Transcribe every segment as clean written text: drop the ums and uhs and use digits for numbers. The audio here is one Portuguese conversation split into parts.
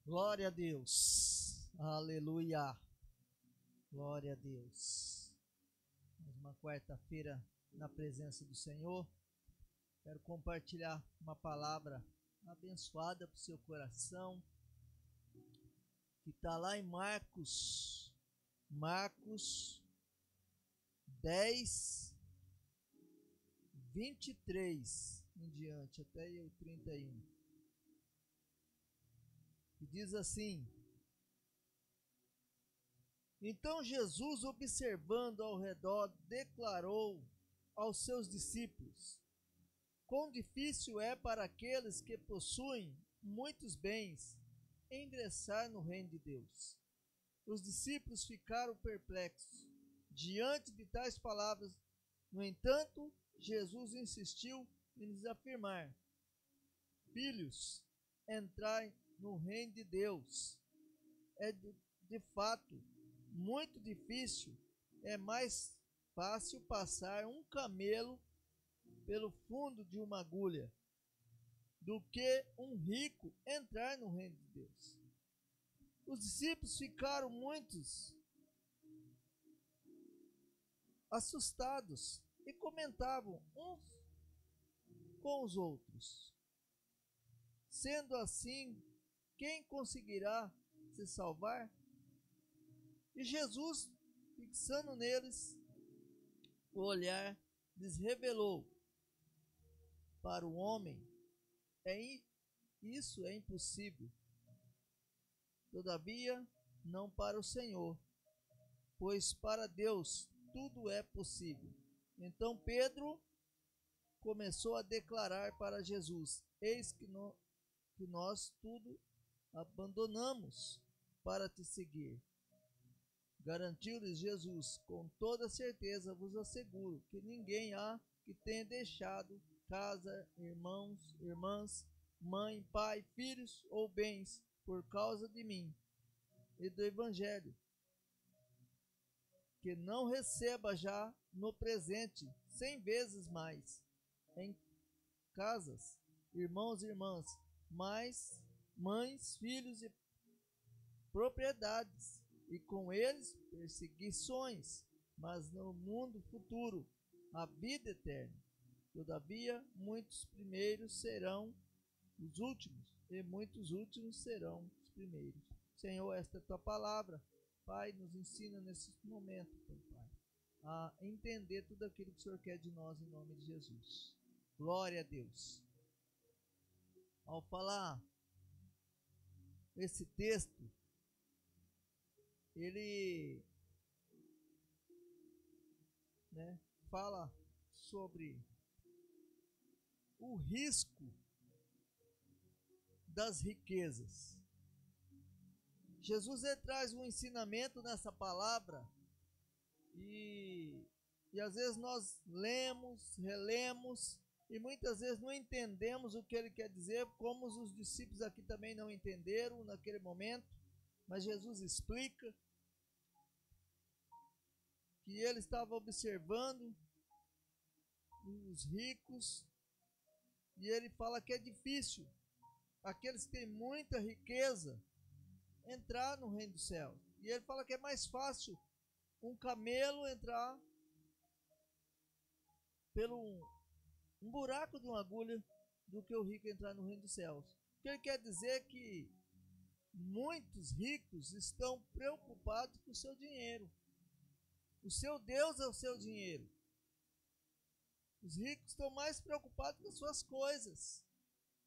Glória a Deus. Aleluia. Glória a Deus. Mais uma quarta-feira na presença do Senhor. Quero compartilhar uma palavra abençoada para o seu coração, que está lá em Marcos 10, 23 em diante, até o 31. E diz assim: Então Jesus, observando ao redor, declarou aos seus discípulos: Quão difícil é para aqueles que possuem muitos bens ingressar no reino de Deus. Os discípulos ficaram perplexos diante de tais palavras. No entanto, Jesus insistiu em lhes afirmar: Filhos, entrai no reino de Deus. É de fato muito difícil, é mais fácil passar um camelo pelo fundo de uma agulha do que um rico entrar no reino de Deus. Os discípulos ficaram muitos assustados e comentavam uns com os outros: Sendo assim, quem conseguirá se salvar? E Jesus, fixando neles o olhar, lhes revelou: Para o homem isso é impossível, todavia não para o Senhor, pois para Deus tudo é possível. Então Pedro começou a declarar para Jesus: Eis que nós tudo abandonamos para te seguir. Garantiu-lhes Jesus: Com toda certeza vos asseguro que ninguém há que tenha deixado casa, irmãos, irmãs, mãe, pai, filhos ou bens por causa de mim e do Evangelho, que não receba já no presente 100 vezes mais em casas, irmãos e irmãs, mais mães, filhos e propriedades, e com eles perseguições, mas no mundo futuro a vida eterna. Todavia, muitos primeiros serão os últimos, e muitos últimos serão os primeiros. Senhor, esta é a tua palavra. Pai, nos ensina nesse momento, Pai, a entender tudo aquilo que o Senhor quer de nós em nome de Jesus. Glória a Deus. Ao falar esse texto, ele fala sobre o risco das riquezas. Jesus traz um ensinamento nessa palavra e às vezes nós lemos, relemos e muitas vezes não entendemos o que ele quer dizer, como os discípulos aqui também não entenderam naquele momento, mas Jesus explica que ele estava observando os ricos e ele fala que é difícil aqueles que têm muita riqueza entrar no reino dos céus. E ele fala que é mais fácil um camelo entrar pelo um buraco de uma agulha do que o rico entrar no reino dos céus. O que ele quer dizer é que muitos ricos estão preocupados com o seu dinheiro. O seu Deus é o seu dinheiro. Os ricos estão mais preocupados com as suas coisas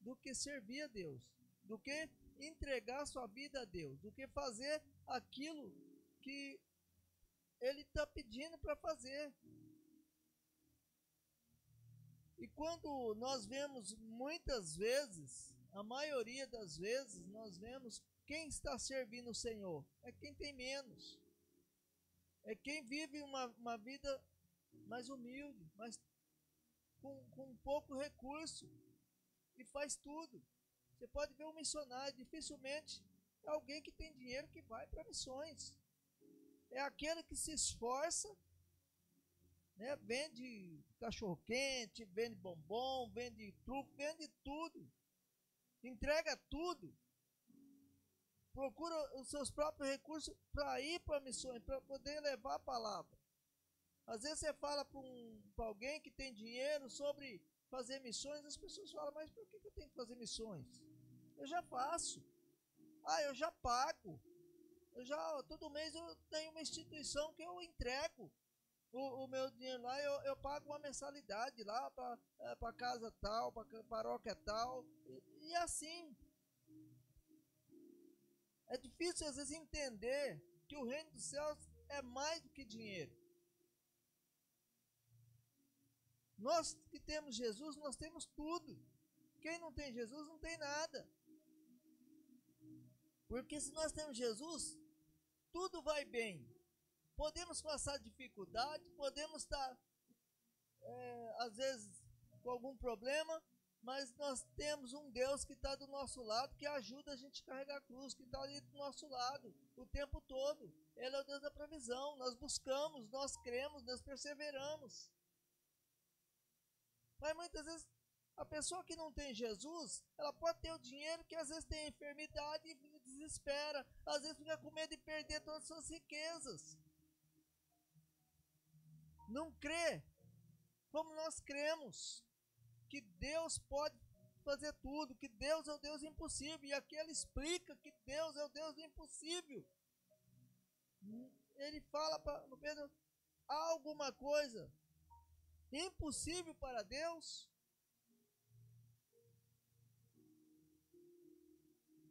do que servir a Deus, do que entregar sua vida a Deus, do que fazer aquilo que ele está pedindo para fazer. E quando nós vemos muitas vezes, a maioria das vezes, nós vemos quem está servindo o Senhor é quem tem menos, é quem vive uma vida mais humilde, mas com pouco recurso e faz tudo. Você pode ver um missionário, dificilmente é alguém que tem dinheiro que vai para missões. É aquele que se esforça, vende cachorro-quente, vende bombom, vende truco, vende tudo. Entrega tudo procura os seus próprios recursos para ir para missões, para poder levar a palavra. Às vezes você fala para alguém que tem dinheiro sobre fazer missões, as pessoas falam, mas por que eu tenho que fazer missões? Eu já faço. Eu já pago. Todo mês eu tenho uma instituição que eu entrego o meu dinheiro lá, eu pago uma mensalidade lá para casa tal, para paróquia tal, e assim. É difícil às vezes entender que o reino dos céus é mais do que dinheiro. Nós que temos Jesus, nós temos tudo. Quem não tem Jesus não tem nada. Porque se nós temos Jesus, tudo vai bem. Podemos passar dificuldade, podemos estar, às vezes, com algum problema, mas nós temos um Deus que está do nosso lado, que ajuda a gente a carregar a cruz, que está ali do nosso lado o tempo todo. Ele é o Deus da provisão. Nós buscamos, nós cremos, nós perseveramos. Mas muitas vezes a pessoa que não tem Jesus, ela pode ter o dinheiro, que às vezes tem enfermidade e desespera, às vezes fica com medo de perder todas as suas riquezas. Não crê como nós cremos, que Deus pode fazer tudo, que Deus é o Deus impossível, e aqui ele explica que Deus é o Deus do impossível. Ele fala para Pedro, há alguma coisa impossível para Deus?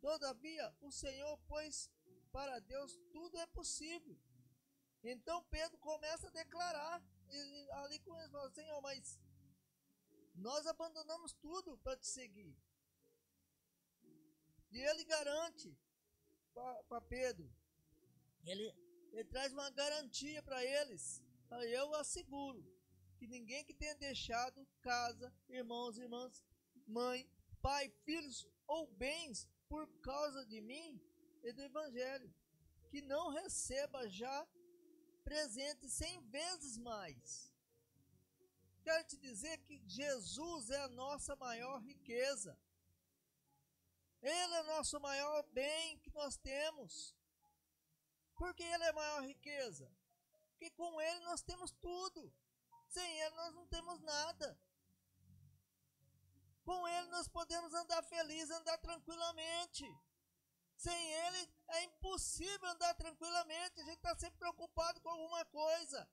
Todavia, o Senhor, pois para Deus tudo é possível. Então Pedro começa a declarar, e ali com eles fala, Senhor, mas nós abandonamos tudo para te seguir. E ele garante para Pedro, ele traz uma garantia para eles. Eu asseguro que ninguém que tenha deixado casa, irmãos, irmãs, mãe, pai, filhos ou bens por causa de mim e do Evangelho, que não receba já presente 100 vezes mais. Quero te dizer que Jesus é a nossa maior riqueza. Ele é o nosso maior bem que nós temos. Por que Ele é a maior riqueza? Porque com Ele nós temos tudo. Sem Ele nós não temos nada. Com Ele nós podemos andar felizes, andar tranquilamente. Sem Ele é impossível andar tranquilamente. A gente está sempre preocupado com alguma coisa.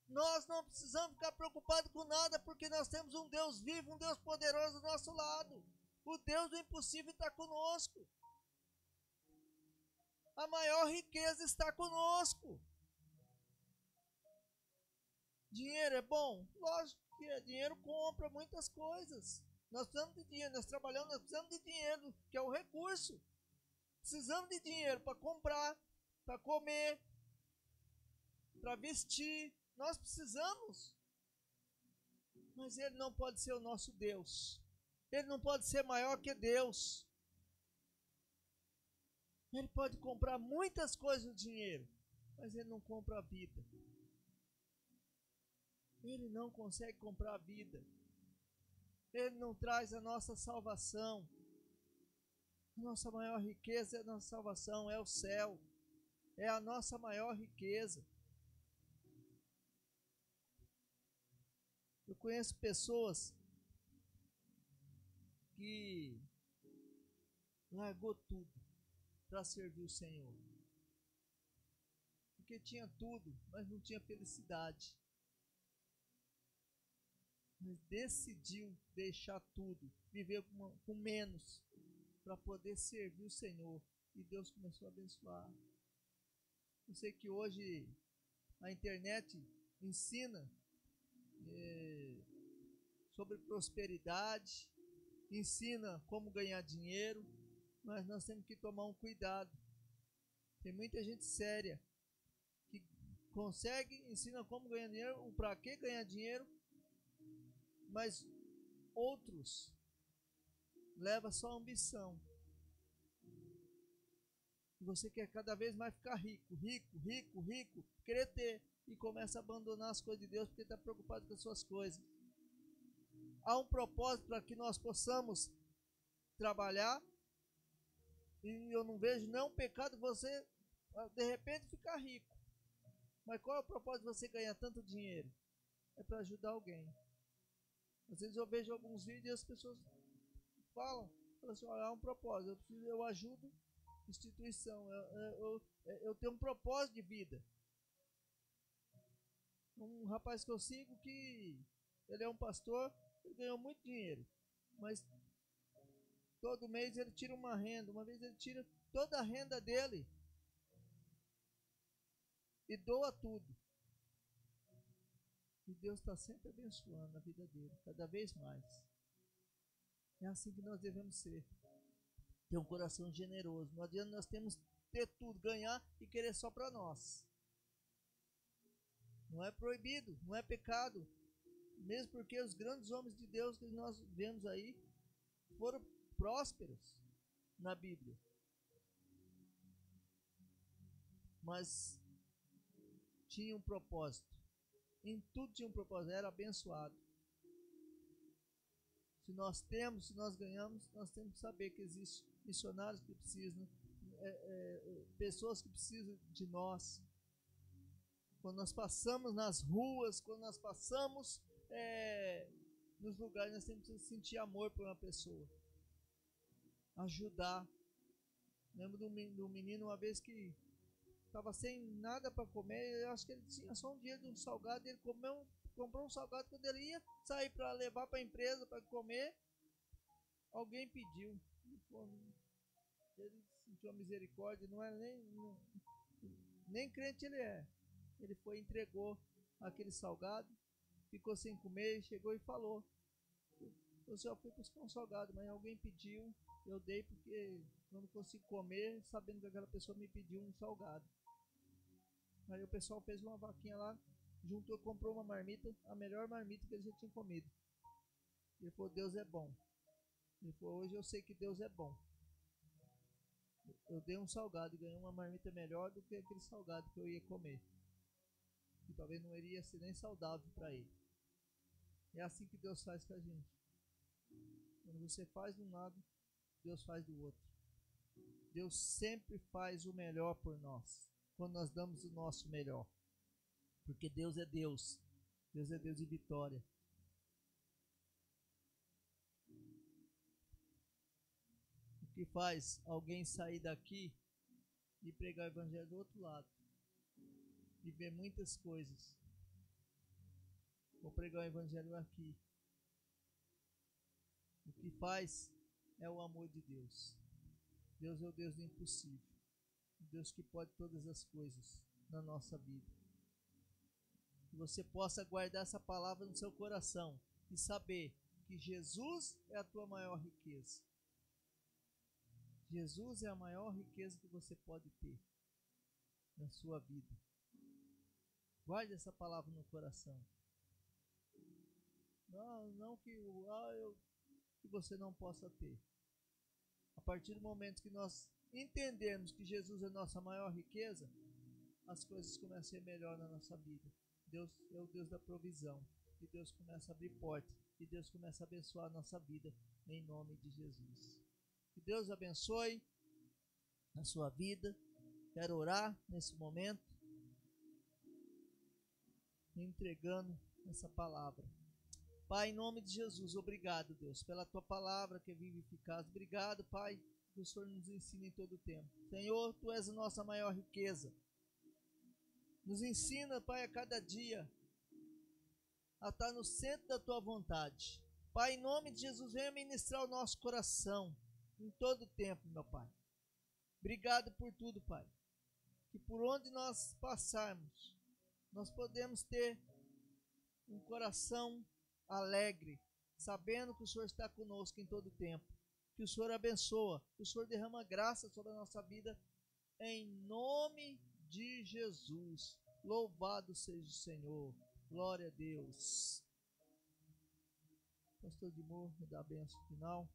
Nós não precisamos ficar preocupados com nada, porque nós temos um Deus vivo, um Deus poderoso do nosso lado. O Deus do impossível está conosco. A maior riqueza está conosco. Dinheiro é bom? Lógico que é. Dinheiro compra muitas coisas. Nós precisamos de dinheiro, nós trabalhamos, nós precisamos de dinheiro, que é o recurso. Precisamos de dinheiro para comprar, para comer, para vestir. Nós precisamos. Mas Ele não pode ser o nosso Deus. Ele não pode ser maior que Deus. Ele pode comprar muitas coisas no dinheiro, mas Ele não compra a vida. Ele não consegue comprar a vida. Ele não traz a nossa salvação. A nossa maior riqueza é a nossa salvação, é o céu. É a nossa maior riqueza. Eu conheço pessoas que largou tudo para servir o Senhor. Porque tinha tudo, mas não tinha felicidade. Mas decidiu deixar tudo, viver com menos, para poder servir o Senhor. E Deus começou a abençoar. Eu sei que hoje a internet ensina sobre prosperidade, ensina como ganhar dinheiro, mas nós temos que tomar um cuidado. Tem muita gente séria que ensina como ganhar dinheiro, o para que ganhar dinheiro, mas outros levam só a ambição. Você quer cada vez mais ficar rico, querer ter, e começa a abandonar as coisas de Deus porque está preocupado com as suas coisas. Há um propósito para que nós possamos trabalhar, E eu não vejo nenhum pecado você, de repente, ficar rico. Mas qual é o propósito de você ganhar tanto dinheiro? É para ajudar alguém. Às vezes eu vejo alguns vídeos e as pessoas falam assim, olha, há um propósito, eu ajudo instituição, eu tenho um propósito de vida. Um rapaz que eu sigo que ele é um pastor, ele ganhou muito dinheiro, mas todo mês ele tira uma renda, uma vez ele tira toda a renda dele e doa tudo. E Deus está sempre abençoando a vida dele, cada vez mais. É assim que nós devemos ser. Ter um coração generoso. Não adianta nós temos ter tudo, ganhar e querer só para nós. Não é proibido, não é pecado. Mesmo porque os grandes homens de Deus que nós vemos aí foram prósperos na Bíblia. Mas tinha um propósito. Em tudo tinha um propósito, era abençoado. Se nós temos, se nós ganhamos, nós temos que saber que existem missionários que precisam, pessoas que precisam de nós. Quando nós passamos nas ruas, quando nós passamos nos lugares, nós temos que sentir amor por uma pessoa. Ajudar. Lembro do menino uma vez que estava sem nada para comer, eu acho que ele tinha só um dia de um salgado, ele comprou um salgado, quando ele ia sair para levar para a empresa para comer, alguém pediu. Ele sentiu a misericórdia, não era nem crente ele é. Ele foi e entregou aquele salgado, ficou sem comer, chegou e falou: eu só fui buscar um salgado, mas alguém pediu, eu dei porque eu não consigo comer, sabendo que aquela pessoa me pediu um salgado. Aí o pessoal fez uma vaquinha lá, juntou, comprou uma marmita, a melhor marmita que ele já tinha comido. Ele falou: Deus é bom. Ele falou: hoje eu sei que Deus é bom. Eu dei um salgado e ganhei uma marmita melhor do que aquele salgado que eu ia comer. E talvez não iria ser nem saudável para ele. É assim que Deus faz com a gente. Quando você faz de um lado, Deus faz do outro. Deus sempre faz o melhor por nós, quando nós damos o nosso melhor. Porque Deus é Deus. Deus é Deus de vitória. O que faz alguém sair daqui e pregar o evangelho do outro lado? E ver muitas coisas. Vou pregar o evangelho aqui. O que faz é o amor de Deus. Deus é o Deus do impossível. O Deus que pode todas as coisas na nossa vida. Que você possa guardar essa palavra no seu coração e saber que Jesus é a tua maior riqueza. Jesus é a maior riqueza que você pode ter na sua vida. Guarde essa palavra no coração. Não que você não possa ter. A partir do momento que nós entendermos que Jesus é nossa maior riqueza, as coisas começam a ser melhor na nossa vida. Deus é o Deus da provisão. E Deus começa a abrir portas. E Deus começa a abençoar a nossa vida em nome de Jesus. Que Deus abençoe a sua vida. Quero orar nesse momento, entregando essa palavra. Pai, em nome de Jesus, obrigado, Deus, pela tua palavra que é viva e eficaz. Obrigado, Pai, que o Senhor nos ensina em todo o tempo. Senhor, tu és a nossa maior riqueza. Nos ensina, Pai, a cada dia a estar no centro da tua vontade. Pai, em nome de Jesus, venha ministrar o nosso coração em todo o tempo, meu Pai. Obrigado por tudo, Pai. Que por onde nós passarmos, nós podemos ter um coração alegre, sabendo que o Senhor está conosco em todo o tempo. Que o Senhor abençoa, que o Senhor derrama graça sobre a nossa vida, em nome de Jesus. Louvado seja o Senhor. Glória a Deus. Pastor Dimor, me dá a bênção final.